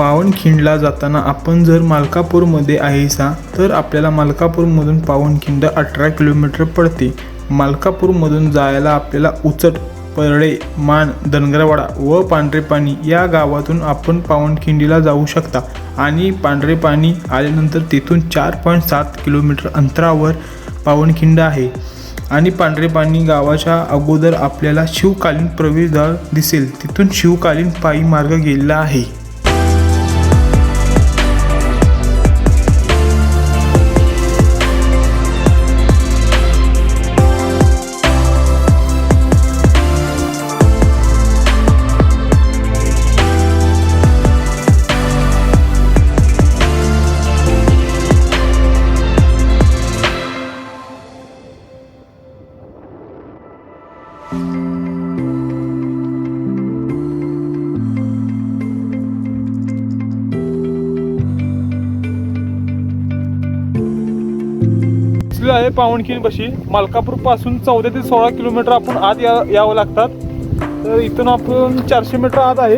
पावनखिंडला जाताना आपण जर मलकापूरमध्ये आहेसा तर आपल्याला मलकापूरमधून पावनखिंड 18 किलोमीटर पडते। मलकापूरमधून जायला आपल्याला उचट, परळे, मान, धनगरवाडा व पांढरेपाणी या गावातून आपण पावनखिंडीला जाऊ शकता आणि पांढरेपाणी आल्यानंतर तिथून 4.7 किलोमीटर अंतरावर पावनखिंड आहे आणि पांढरेपाणी गावाच्या अगोदर आपल्याला शिवकालीन प्रवेशद्वार दिसेल, तिथून शिवकालीन पायी मार्ग गेलेला आहे। आहे पावनखिंड पाशी मलकापूर पासून 14 ते 16 किलोमीटर आपण आत यावं लागतात। तर इथून आपण 400 मीटर आत आहे,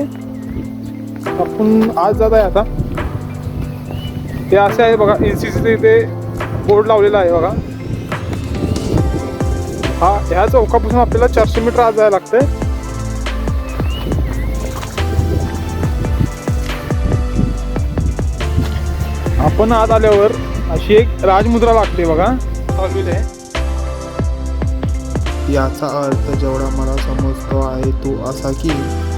आपण आज जात आहे। आता ते असे आहे बघा, एनसीसी इथे बोर्ड लावलेला आहे बघा। हा ह्या चौकापासून आपल्याला 400 मीटर आत जायला लागतंय। आपण आत आल्यावर अशी एक राजमुद्रा लागते बघा। याचा अर्थ जेवढा मला समजतो आहे तो असा की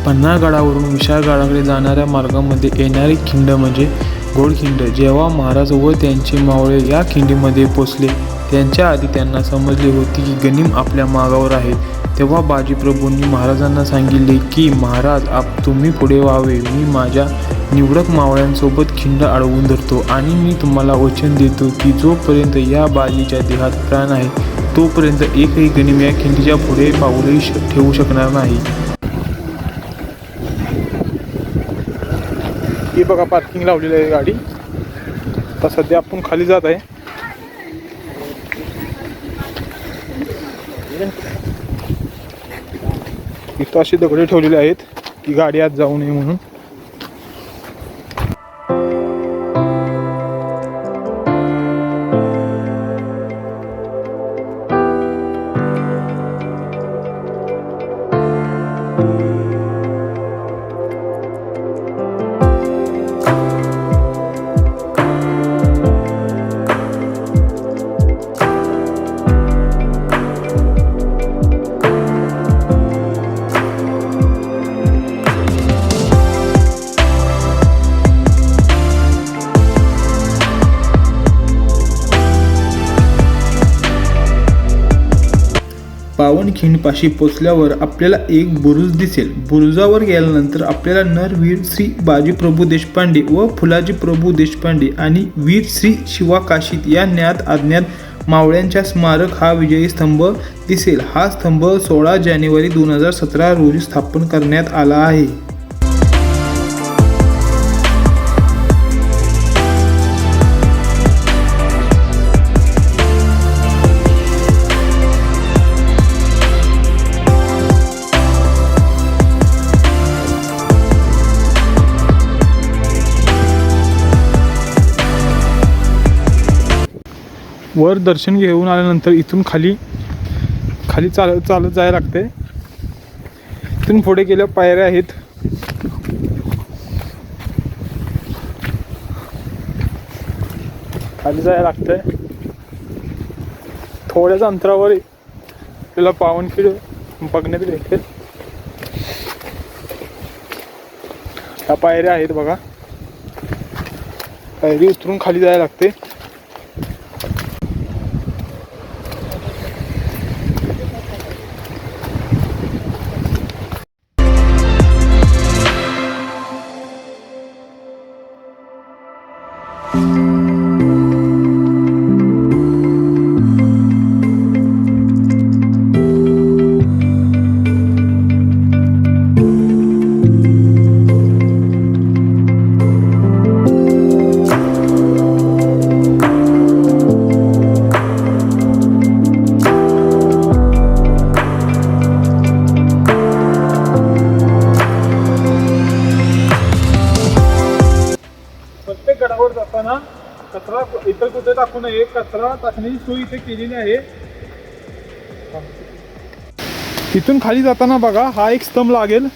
पन्हाळगडावरून विशाळगडाकडे जाणाऱ्या मार्गामध्ये येणारी खिंड म्हणजे घोडखिंड। जेव्हा महाराज व त्यांचे मावळे या खिंडीमध्ये पोचले, त्यांच्या आधी त्यांना समजले होते की गनिम आपल्या मागावर आहे। तेव्हा बाजीप्रभूंनी महाराजांना सांगितले की महाराज, तुम्ही पुढे व्हावे, मी माझ्या निवडक मावळ्यांसोबत खिंड अडवून धरतो आणि मी तुम्हाला वचन देतो की जोपर्यंत या बाजीच्या देहात प्राण आहे तोपर्यंत एकही गनिम या खिंडीच्या पुढे पाऊलही ठेवू शकणार नाही। ही बघा पार्किंग लावलेली आहे गाडी। आता सध्या आपण खाली जात आहे। इथं अशी दगडे ठेवलेली आहेत की गाडी आत जाऊ नये म्हणून। पावनखिंडपाशी पोचल्यावर आपल्याला एक बुरुज दिसेल। बुरुजावर गेल्यानंतर आपल्याला नरवीर श्री बाजीप्रभू देशपांडे व फुलाजी प्रभू देशपांडे आणि वीर श्री शिवा काशीत या ज्ञात अज्ञात मावळ्यांच्या स्मारक हा विजयी स्तंभ दिसेल। हा स्तंभ 16 जानेवारी 2017 रोजी स्थापन करण्यात आला आहे। वर दर्शन घेऊन आल्यानंतर इथून खाली चालत जायला लागते। इथून पुढे गेल्या पायऱ्या आहेत। खाली जायला लागतंय। थोड्याच अंतरावर आपल्याला पावनखिंड बघण्यात भेटेल। ह्या पायऱ्या आहेत बघा, पायरी उतरून खाली जायला लागते। गडावर जाताना कचरा इतर कुठे टाकू नये, कचरा टाकण्याची सोय इथे केलेली आहे. इथून खाली जाताना बघा हा एक स्तंभ लागेल.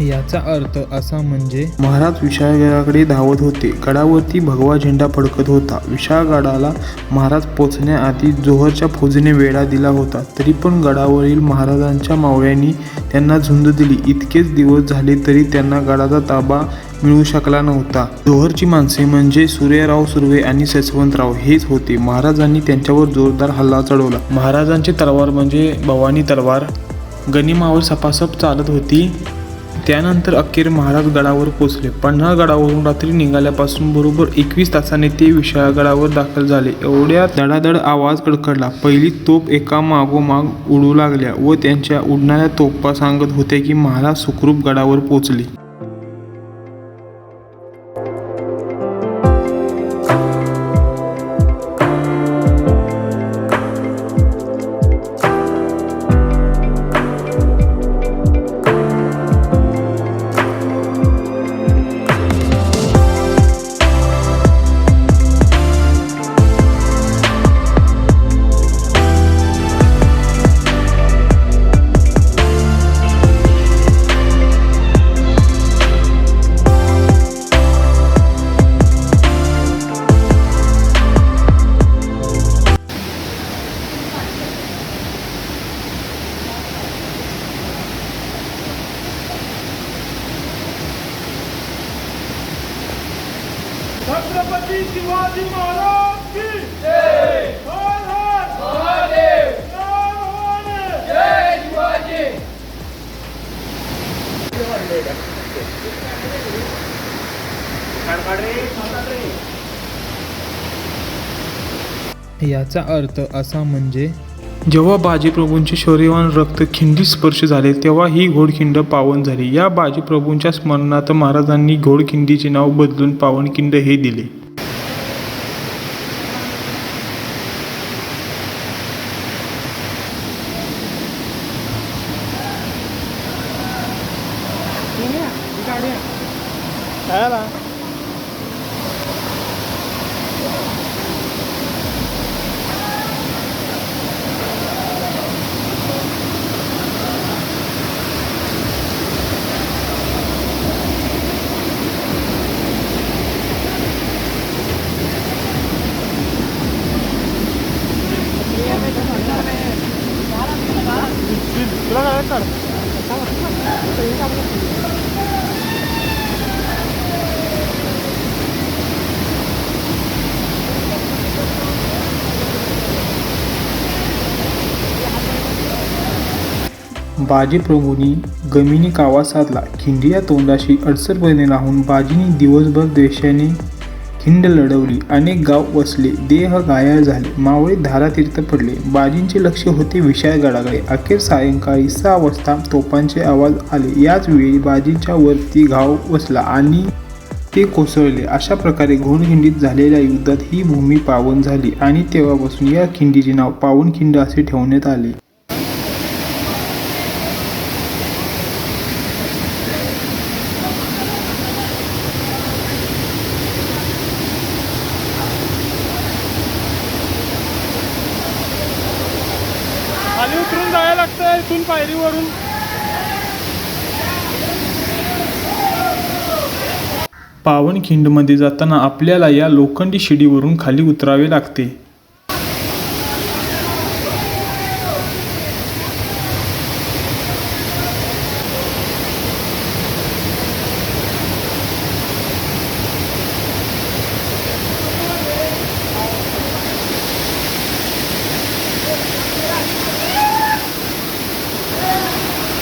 याचा अर्थ असा म्हणजे महाराज विशाळगडाकडे धावत होते. गडावरती भगवा झेंडा फडकत होता. विशाळगडाला महाराज पोचण्याआधी जोहरच्या फौजेने वेढा दिला होता. तरी पण गडावरील महाराजांच्या मावळ्यांनी त्यांना झुंज दिली. इतकेच दिवस झाले तरी त्यांना गडाचा ताबा मिळू शकला नव्हता. जोहरची माणसे म्हणजे सूर्यराव सुर्वे आणि सचवंतराव हेच होते. महाराजांनी त्यांच्यावर जोरदार हल्ला चढवला. महाराजांची तलवार म्हणजे भवानी तलवार गनिमावर सपासप चालत होती. त्यानंतर अखेर महाराज गडावर पोचले. पन्हाळ गडावरून रात्री निघाल्यापासून बरोबर 21 तासाने ते विशाळगडावर दाखल झाले. एवढ्यात धडाधड आवाज कडकडला. पहिली तोफ एका मागोमाग उडू लागल्या व त्यांच्या उडणाऱ्या तोफा सांगत होत्या की महाराज सुखरूप गडावर पोचले. छत्रपती शिवाजी महाराज की जय. हर हर महादेव. जय शिवाजी. याचा अर्थ असा म्हणजे जेव्हा बाजीप्रभूंचे शौर्यवान रक्त खिंडीत स्पर्श झाले तेव्हा ही घोडखिंड पावन झाली. या बाजीप्रभूंच्या स्मरणार्थ महाराजांनी घोडखिंडीचे नाव बदलून पावनखिंड हे दिले. बाजीप्रभूंनी गमिनी कावा साधला. खिंडी या तोंडाशी अडसरपणे राहून बाजींनी दिवसभर द्वेषाने खिंड लढवली. अनेक गाव वसले, देह घायाळ झाले, मावळे धारातीर्थ पडले. बाजींचे लक्ष होते विशाळगडाकडे. अखेर सायंकाळी 6 वाजता तोफांचे आवाज आले. याच वेळी बाजींच्या वरती घाव बसला आणि ते कोसळले. अशा प्रकारे घोडखिंडीत झालेल्या युद्धात ही भूमी पावन झाली आणि तेव्हापासून या खिंडीचे नाव पावनखिंड असे ठेवण्यात आले. खाली उतरून जायला लागतं इथून पायरीवरून. पावनखिंडमध्ये जाताना आपल्याला या लोखंडी शिडीवरून खाली उतरावे लागते.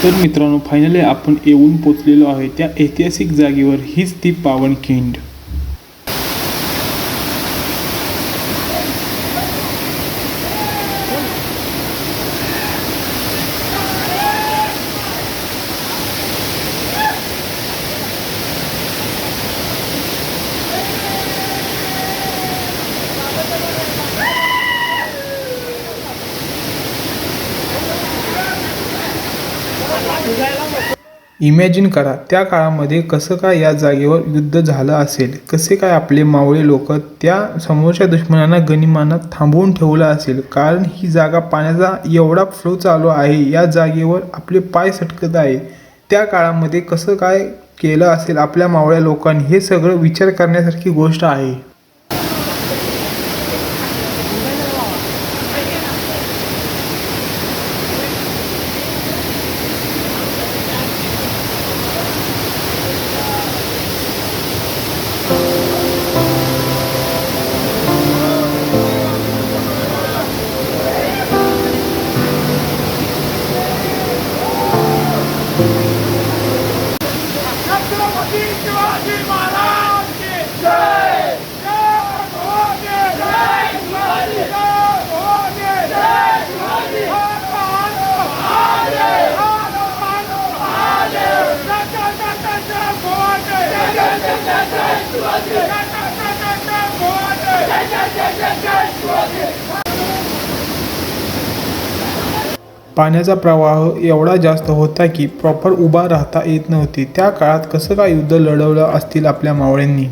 तर मित्रांनो, फायनली आपण येऊन पोचलेलो आहे त्या ऐतिहासिक जागेवर. हीच ती पावनखिंड. इमॅजिन करा त्या काळामध्ये कसं काय या जागेवर युद्ध झालं असेल, कसे काय आपले मावळे लोक त्या समोरच्या दुश्मनांना गनिमानात थांबवून ठेवलं असेल. कारण ही जागा पाण्याचा एवढा फ्लो चालू आहे, या जागेवर आपले पाय सटकत आहे. त्या काळामध्ये कसं काय केलं असेल आपल्या मावळ्या लोकांनी, हे सगळं विचार करण्यासारखी गोष्ट आहे. छत्रपती शिवाजी महाराज की जय. जय भवानी. जय शिवाजी. जय भवानी. जय शिवाजी. हर महादेव. हर महादेव. जय जय जय जय भवानी. जय जय जय जय जय शिवाजी. जय जय जय जय जय भवानी. जय जय जय जय जय शिवाजी. पाण्याचा प्रवाह एवढा जास्त होता की प्रॉपर उभा राहता येत नव्हते. त्या काळात कसं काय युद्ध लढवलं असतील आपल्या मावळ्यांनी.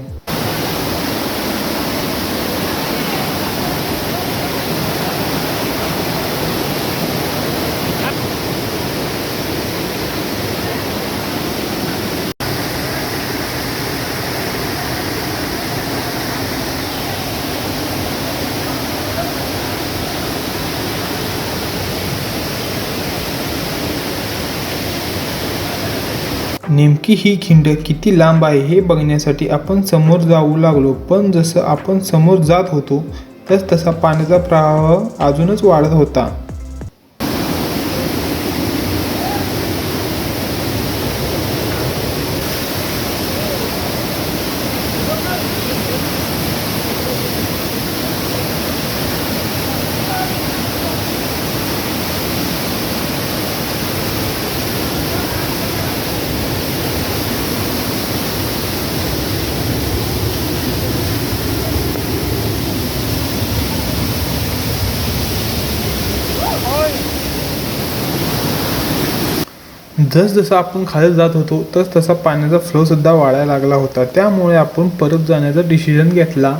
नेमकी ही खिंड किती लांब आहे हे बघण्यासाठी आपण समोर जाऊ लागलो. पण जसं आपण समोर जात होतो तसा पाण्याचा प्रवाह अजूनच वाढत होता. जसजसं आपण खाली जात होतो तसा पाण्याचा फ्लो सुद्धा वाढायला लागला होता. त्यामुळे आपण परत जाण्याचा डिसिजन घेतला.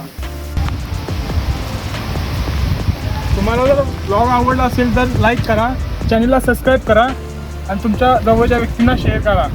तुम्हाला जर ब्लॉग आवडला असेल तर लाईक करा, चॅनलला सबस्क्राईब करा आणि तुमच्या जवळच्या व्यक्तींना शेअर करा.